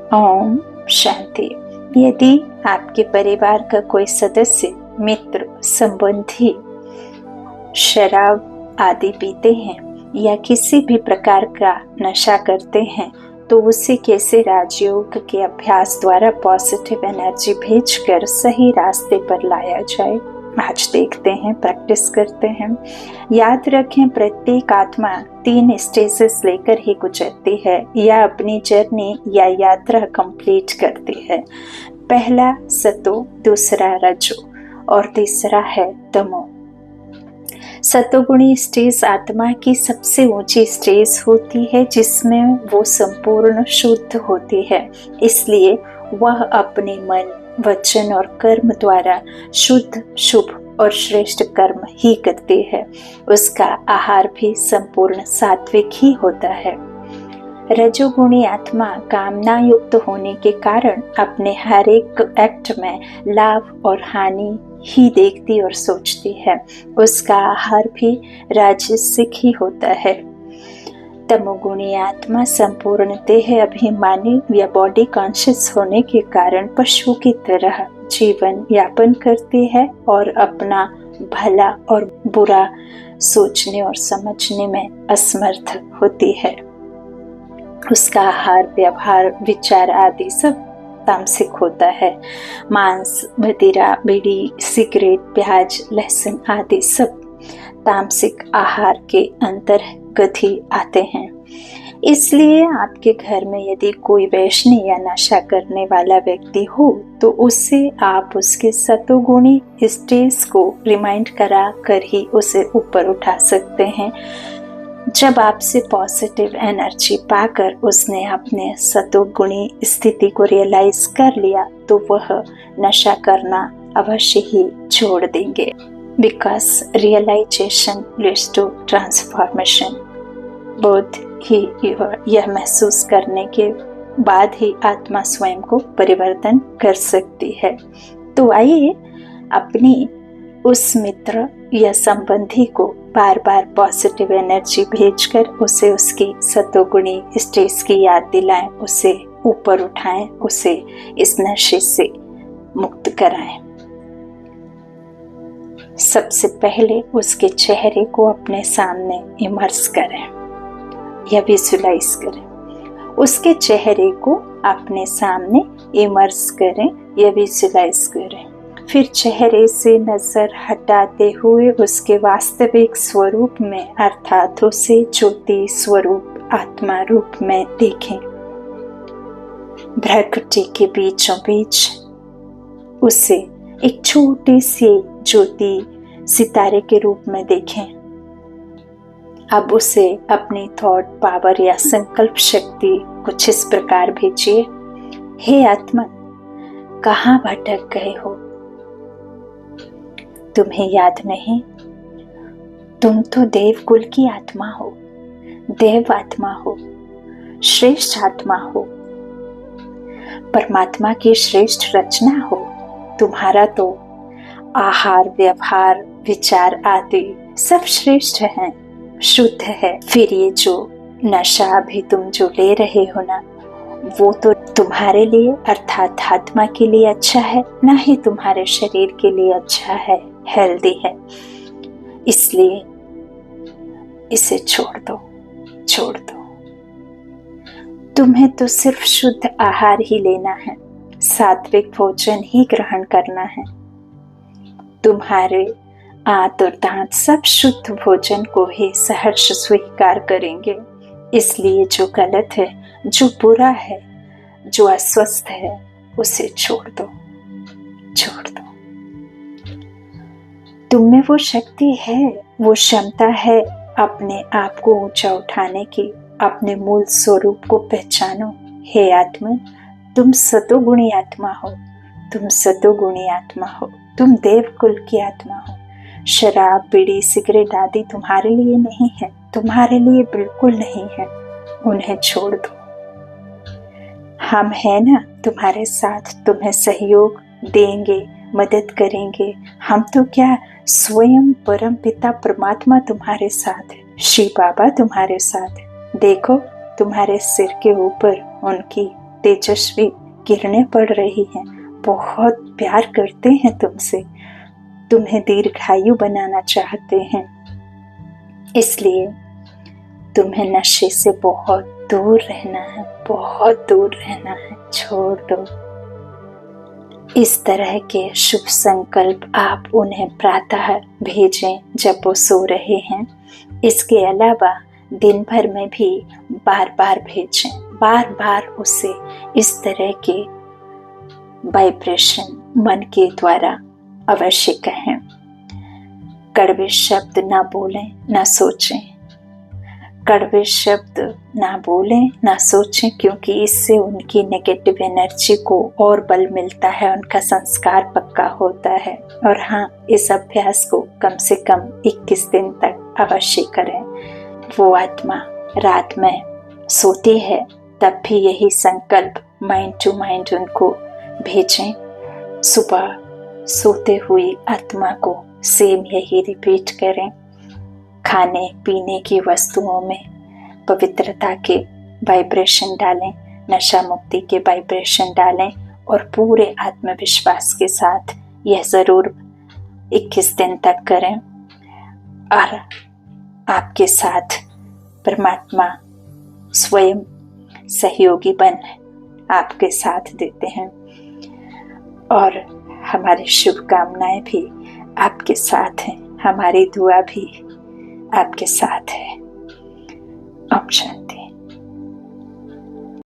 ओम शांति। यदि आपके परिवार का कोई सदस्य, मित्र, संबंधी शराब आदि पीते हैं या किसी भी प्रकार का नशा करते हैं, तो उसे कैसे राजयोग के अभ्यास द्वारा पॉजिटिव एनर्जी भेजकर सही रास्ते पर लाया जाए, आज देखते हैं, प्रैक्टिस करते हैं। याद रखें, प्रत्येक आत्मा 3 स्टेजेस लेकर ही गुजरती है या अपनी जर्नी या यात्रा कंप्लीट करती है। पहला सतो, दूसरा रजो और तीसरा है तमो। सतोगुणी स्टेज आत्मा की सबसे ऊंची स्टेज होती है, जिसमें वो संपूर्ण शुद्ध होती है। इसलिए वह अपने मन, वचन और कर्म द्वारा शुद्ध, शुभ और श्रेष्ठ कर्म ही करती है। उसका आहार भी संपूर्ण सात्विक ही होता है। रजोगुणी आत्मा कामना युक्त होने के कारण अपने हर एक एक्ट में लाभ और हानि ही देखती और सोचती है। उसका आहार भी राजसिक ही होता है। तमोगुणी आत्मा संपूर्ण देह अभिमानी या बॉडी कॉन्शियस होने के कारण पशु की तरह जीवन यापन करती है और अपना भला और बुरा सोचने और समझने में असमर्थ होती है। उसका आहार, व्यवहार, विचार आदि सब तामसिक होता है। मांस, मदिरा, बीड़ी, सिगरेट, प्याज, लहसुन आदि सब तामसिक आहार के अंतर्गत ही आते हैं। इसलिए आपके घर में यदि कोई वैष्णव या नशा करने वाला व्यक्ति हो, तो उससे आप उसके सतोगुणी स्टेज को रिमाइंड करा कर ही उसे ऊपर उठा सकते हैं। जब आपसे पॉजिटिव एनर्जी पाकर उसने अपने सतोगुणी स्थिति को रियलाइज कर लिया, तो वह नशा करना अवश्य ही छोड़ देंगे। Because realization leads to transformation. बोध ही यह महसूस करने के बाद ही आत्मा स्वयं को परिवर्तन कर सकती है। तो आइए अपनी उस मित्र या संबंधी को बार बार पॉजिटिव एनर्जी भेजकर उसे उसकी सतोगुणी स्टेज की याद दिलाएं, उसे ऊपर उठाएं, उसे इस नशे से मुक्त कराएं। सबसे पहले उसके चेहरे को अपने सामने इमर्स करें या विजुलाइज करें। उसके चेहरे को अपने सामने इमर्स करें या विजुलाइज करें। फिर चेहरे से नजर हटाते हुए उसके वास्तविक स्वरूप में, अर्थात उसे ज्योति स्वरूप आत्मा रूप में देखें। भ्रकुटी के बीचों बीच उसे एक छोटी सी ज्योति सितारे के रूप में देखें। अब उसे अपनी थॉट पावर या संकल्प शक्ति कुछ इस प्रकार भेजिए। हे आत्मा, कहाँ भटक गए हो? तुम्हें याद नहीं? तुम तो देवकुल की आत्मा हो, देव आत्मा हो, श्रेष्ठ आत्मा हो, परमात्मा की श्रेष्ठ रचना हो। तुम्हारा तो आहार, व्यवहार, विचार आदि सब श्रेष्ठ हैं, शुद्ध है। फिर ये जो नशा अभी तुम जो ले रहे हो ना, वो तो तुम्हारे लिए अर्थात आत्मा के लिए अच्छा है, ना ही तुम्हारे शरीर के लिए अच्छा है, हेल्दी है। इसलिए इसे छोड़ दो, छोड़ दो। तुम्हें तो सिर्फ शुद्ध आहार ही लेना है, सात्विक भोजन ही ग्रहण करना है। तुम्हारे आंत और दांत सब शुद्ध भोजन को ही सहर्ष स्वीकार करेंगे। इसलिए जो गलत है, जो बुरा है, जो अस्वस्थ है, उसे छोड़ दो, छोड़ दो। तुम में वो शक्ति है, वो क्षमता है अपने आप को ऊंचा उठाने की। अपने मूल स्वरूप को पहचानो। हे आत्मा, तुम सतोगुणी आत्मा हो, तुम सतोगुणी आत्मा हो, तुम देवकुल की आत्मा हो। शराब, बीड़ी, सिगरेट आदि तुम्हारे लिए नहीं है, तुम्हारे लिए बिल्कुल नहीं है। उन्हें छोड़ दो। हम हैं ना तुम्हारे साथ, तुम्हें सहयोग देंगे, मदद करेंगे। हम तो क्या, स्वयं परम पिता परमात्मा तुम्हारे साथ है, शिव बाबा तुम्हारे साथ है। देखो, तुम्हारे सिर के ऊपर उनकी तेजस्वी किरणें पड़ रही हैं, बहुत प्यार करते हैं तुमसे, तुम्हें दीर्घायु बनाना चाहते हैं। इसलिए तुम्हें नशे से बहुत दूर रहना है, बहुत दूर रहना है, छोड़ दो। इस तरह के शुभ संकल्प आप उन्हें प्रातः भेजें जब वो सो रहे हैं। इसके अलावा दिन भर में भी बार बार भेजें, बार बार उसे इस तरह के वाइब्रेशन मन के द्वारा अवश्य कहें। कड़वे शब्द ना बोलें, ना सोचें, कड़वे शब्द ना बोलें, ना सोचें, क्योंकि इससे उनकी नेगेटिव एनर्जी को और बल मिलता है, उनका संस्कार पक्का होता है। और हाँ, इस अभ्यास को कम से कम 21 दिन तक अवश्य करें। वो आत्मा रात में सोती है तब भी यही संकल्प माइंड टू माइंड उनको भेजें। सुबह सोते हुए आत्मा को सेम यही रिपीट करें। खाने पीने की वस्तुओं में पवित्रता के वाइब्रेशन डालें, नशा मुक्ति के वाइब्रेशन डालें और पूरे आत्मविश्वास के साथ यह ज़रूर 21 दिन तक करें। और आपके साथ परमात्मा स्वयं सहयोगी बन आपके साथ देते हैं और हमारी शुभकामनाएं भी आपके साथ हैं, हमारी दुआ भी आपके साथ है। ओम शांति।